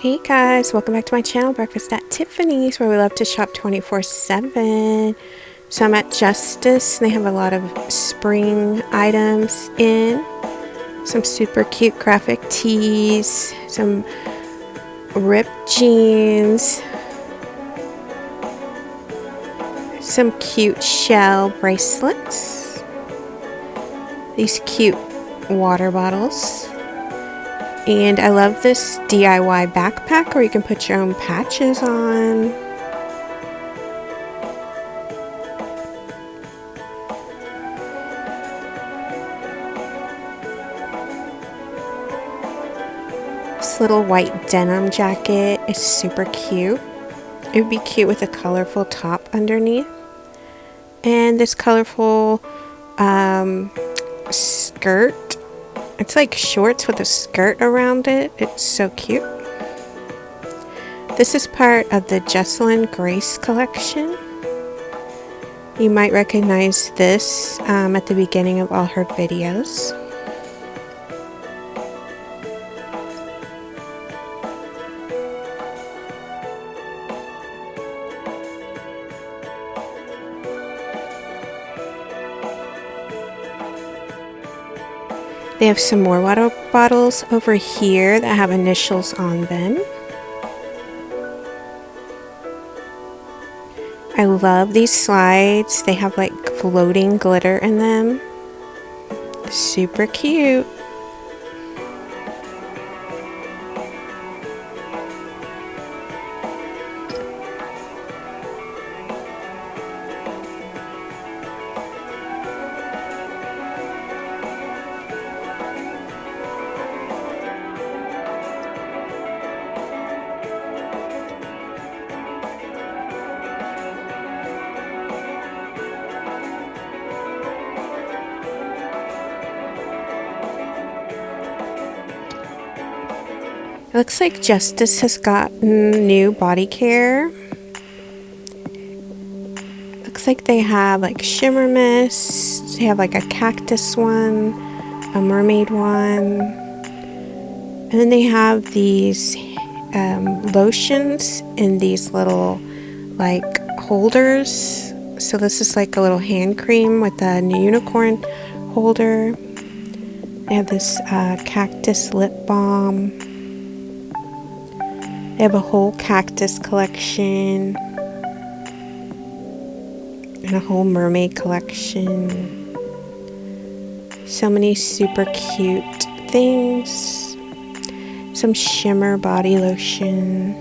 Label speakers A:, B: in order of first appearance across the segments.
A: Hey guys, welcome back to my channel, Breakfast at Tiffany's, where we love to shop 24/7. So I'm at Justice, and they have a lot of spring items in. Some super cute graphic tees, some ripped jeans, some cute shell bracelets, these cute water bottles. And I love this DIY backpack where you can put your own patches on. This little white denim jacket is super cute. It would be cute with a colorful top underneath. And this colorful skirt. It's like shorts with a skirt around it. It's so cute. This is part of the Jessalyn Grace collection. You might recognize this at the beginning of all her videos. They have some more water bottles over here that have initials on them. I love these slides. They have like floating glitter in them. Super cute. It looks like Justice has gotten new body care. Looks like they have like shimmer mist. They have like a cactus one, a mermaid one. And then they have these lotions in these little like holders. So this is like a little hand cream with a unicorn holder. They have this cactus lip balm. They have a whole cactus collection and a whole mermaid collection. So many super cute things. Some shimmer body lotion.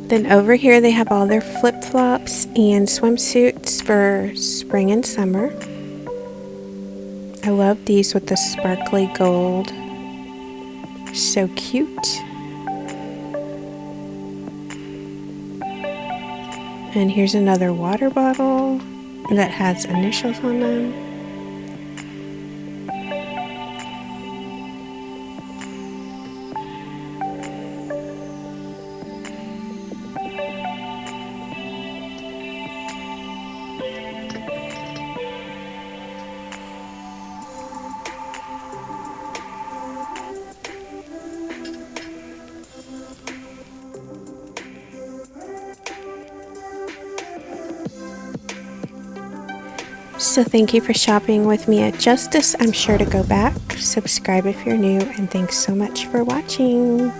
A: Then over here they have all their flip-flops and swimsuits for spring and summer. I love these with the sparkly gold. So cute. And here's another water bottle that has initials on them. So thank you for shopping with me at Justice. I'm sure to go back. Subscribe if you're new, and thanks so much for watching.